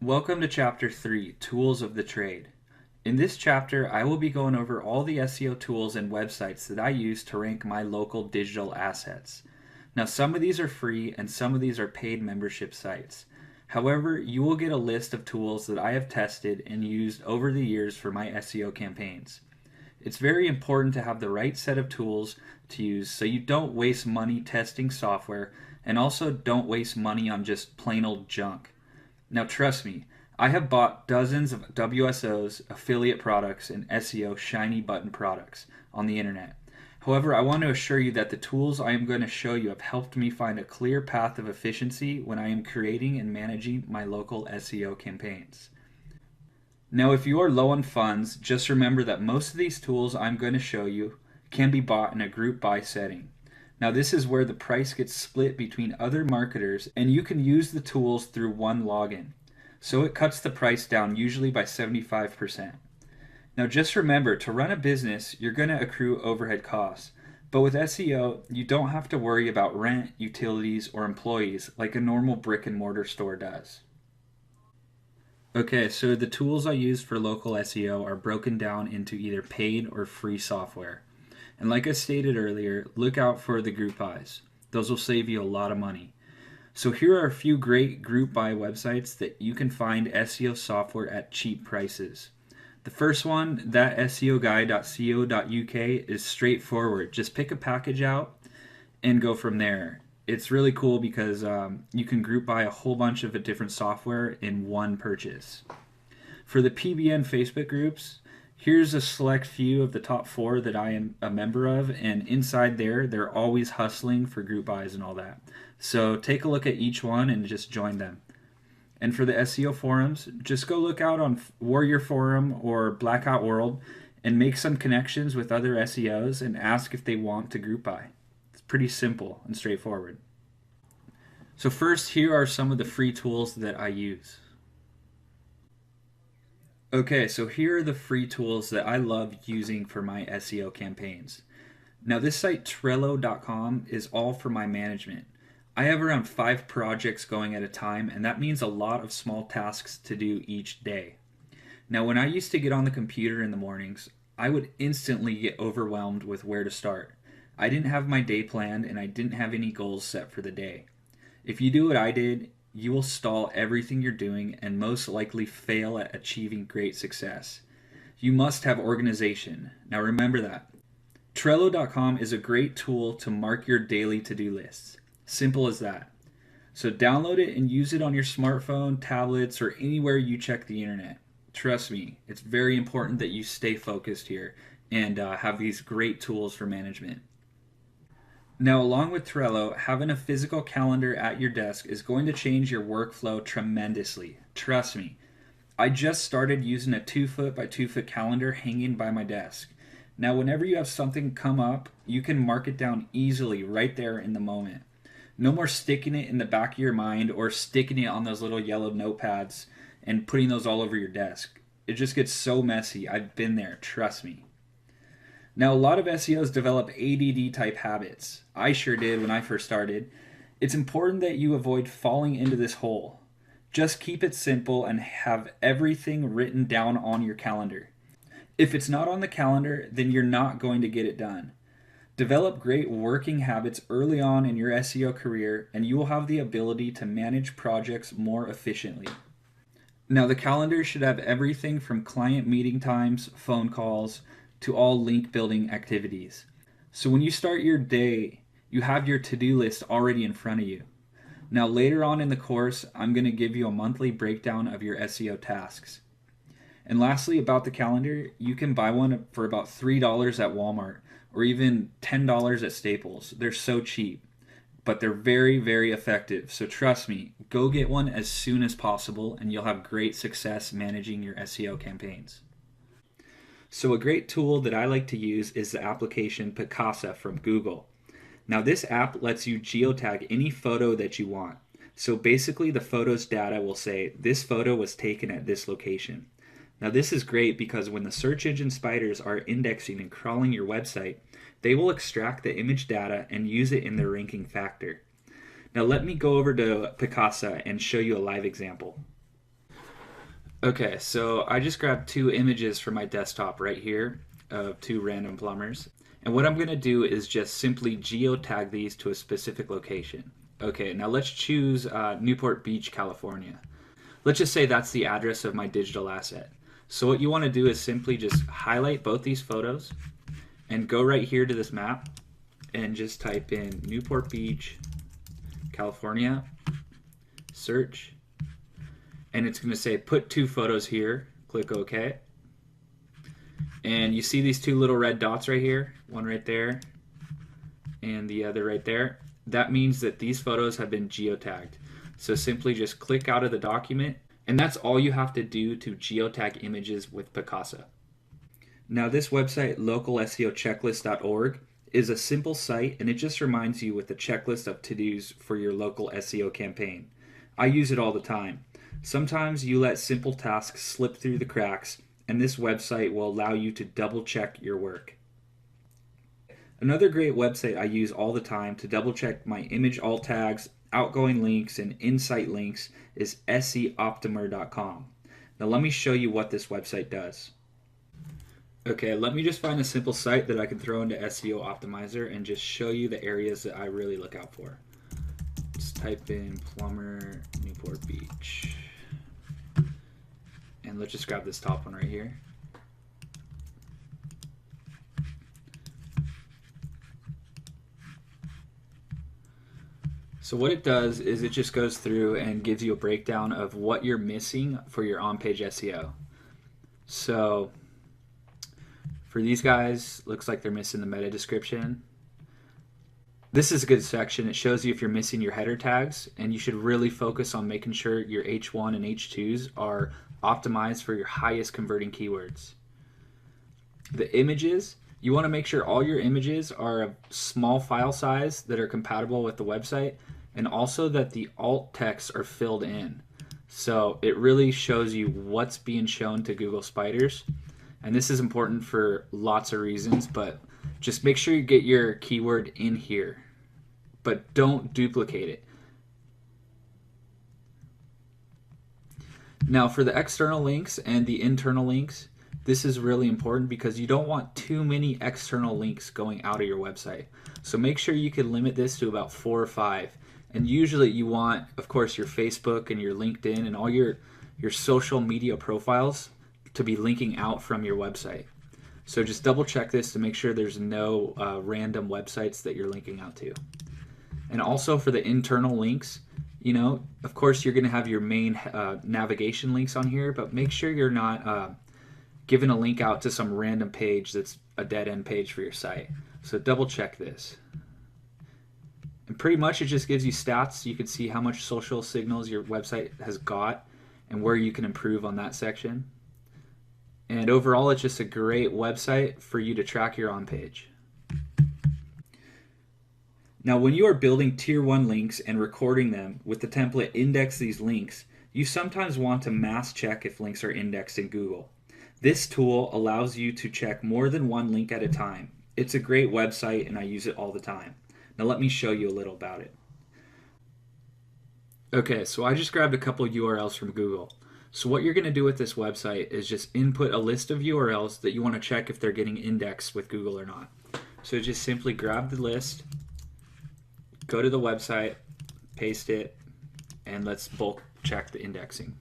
Welcome to Chapter 3, Tools of the Trade. In this chapter, I will be going over all the SEO tools and websites that I use to rank my local digital assets. Now, some of these are free and some of these are paid membership sites. However, you will get a list of tools that I have tested and used over the years for my SEO campaigns. It's very important to have the right set of tools to use so you don't waste money testing software and also don't waste money on just plain old junk. Now, trust me, I have bought dozens of WSOs, affiliate products, and SEO shiny button products on the internet. However, I want to assure you that the tools I am going to show you have helped me find a clear path of efficiency when I am creating and managing my local SEO campaigns. Now, if you are low on funds, just remember that most of these tools I'm going to show you can be bought in a group buy setting. Now, this is where the price gets split between other marketers and you can use the tools through one login. So it cuts the price down usually by 75%. Now, just remember, to run a business, you're going to accrue overhead costs. But with SEO, you don't have to worry about rent, utilities, or employees like a normal brick and mortar store does. Okay, so the tools I use for local SEO are broken down into either paid or free software. And like I stated earlier, look out for the group buys. Those will save you a lot of money. So here are a few great group buy websites that you can find SEO software at cheap prices. The first one, thatseoguy.co.uk, is straightforward. Just pick a package out and go from there. It's really cool because you can group buy a whole bunch of different software in one purchase. For the PBN Facebook groups, here's a select few of the top 4 that I am a member of, and inside there, they're always hustling for group buys and all that. So take a look at each one and just join them. And for the SEO forums, just go look out on Warrior Forum or Blackout World and make some connections with other SEOs and ask if they want to group buy. It's pretty simple and straightforward. So first, here are some of the free tools that I use. Okay, so here are the free tools that I love using for my SEO campaigns. Now, this site Trello.com is all for my management. I have around 5 projects going at a time, and that means a lot of small tasks to do each day. Now, when I used to get on the computer in the mornings, I would instantly get overwhelmed with where to start. I didn't have my day planned, and I didn't have any goals set for the day. If you do what I did, you will stall everything you're doing and most likely fail at achieving great success. You must have organization. Now remember that. Trello.com is a great tool to mark your daily to-do lists. Simple as that. So download it and use it on your smartphone, tablets, or anywhere you check the internet. Trust me, it's very important that you stay focused here and have these great tools for management. Now, along with Trello, having a physical calendar at your desk is going to change your workflow tremendously. Trust me. I just started using a 2-foot by 2-foot calendar hanging by my desk. Now, whenever you have something come up, you can mark it down easily right there in the moment. No more sticking it in the back of your mind or sticking it on those little yellow notepads and putting those all over your desk. It just gets so messy. I've been there, trust me. Now, a lot of SEOs develop ADD type habits. I sure did when I first started. It's important that you avoid falling into this hole. Just keep it simple and have everything written down on your calendar. If it's not on the calendar, then you're not going to get it done. Develop great working habits early on in your SEO career, and you will have the ability to manage projects more efficiently. Now, the calendar should have everything from client meeting times, phone calls, to all link building activities. So when you start your day, you have your to-do list already in front of you. Now, later on in the course, I'm going to give you a monthly breakdown of your SEO tasks. And lastly, about the calendar, you can buy one for about $3 at Walmart or even $10 at Staples. They're so cheap, but they're very, very effective. So trust me, go get one as soon as possible and you'll have great success managing your SEO campaigns. So a great tool that I like to use is the application Picasa from Google. Now, this app lets you geotag any photo that you want. So basically the photo's data will say, this photo was taken at this location. Now, this is great because when the search engine spiders are indexing and crawling your website, they will extract the image data and use it in their ranking factor. Now let me go over to Picasa and show you a live example. Okay, so I just grabbed two images from my desktop right here of two random plumbers. And what I'm going to do is just simply geotag these to a specific location. Okay, now let's choose Newport Beach, California. Let's just say that's the address of my digital asset. So what you want to do is simply just highlight both these photos and go right here to this map and just type in Newport Beach, California, search, and it's going to say put two photos here. Click OK. And you see these two little red dots right here, one right there and the other right there. That means that these photos have been geotagged. So simply just click out of the document, and that's all you have to do to geotag images with Picasa. Now this website, localseochecklist.org, is a simple site, and it just reminds you with a checklist of to-dos for your local SEO campaign. I use it all the time. Sometimes you let simple tasks slip through the cracks, and this website will allow you to double check your work. Another great website I use all the time to double check my image alt tags, outgoing links, and insight links is seoptimer.com. Now let me show you what this website does. Okay, let me just find a simple site that I can throw into SEO Optimizer and just show you the areas that I really look out for. Just type in plumber Newport Beach. And let's just grab this top one right here. So what it does is it just goes through and gives you a breakdown of what you're missing for your on-page SEO. So for these guys, looks like they're missing the meta description. This is a good section. It shows you if you're missing your header tags, and you should really focus on making sure your H1 and H2s are optimized for your highest converting keywords. The images, you want to make sure all your images are a small file size that are compatible with the website, and also that the alt texts are filled in. So it really shows you what's being shown to Google Spiders. And this is important for lots of reasons, but just make sure you get your keyword in here, but don't duplicate it. Now for the external links and the internal links, this is really important because you don't want too many external links going out of your website. So make sure you can limit this to about 4 or 5. And usually you want, of course, your Facebook and your LinkedIn and all your social media profiles to be linking out from your website. So just double check this to make sure there's no random websites that you're linking out to. And also for the internal links, you know, of course you're going to have your main navigation links on here, but make sure you're not giving a link out to some random page that's a dead end page for your site. So double check this. And pretty much it just gives you stats. You can see how much social signals your website has got and where you can improve on that section. And overall, it's just a great website for you to track your on-page. Now, when you are building Tier 1 links and recording them with the template Index These Links, you sometimes want to mass check if links are indexed in Google. This tool allows you to check more than one link at a time. It's a great website and I use it all the time. Now let me show you a little about it. Okay, so I just grabbed a couple URLs from Google. So what you're going to do with this website is just input a list of URLs that you want to check if they're getting indexed with Google or not. So just simply grab the list, go to the website, paste it, and let's bulk check the indexing.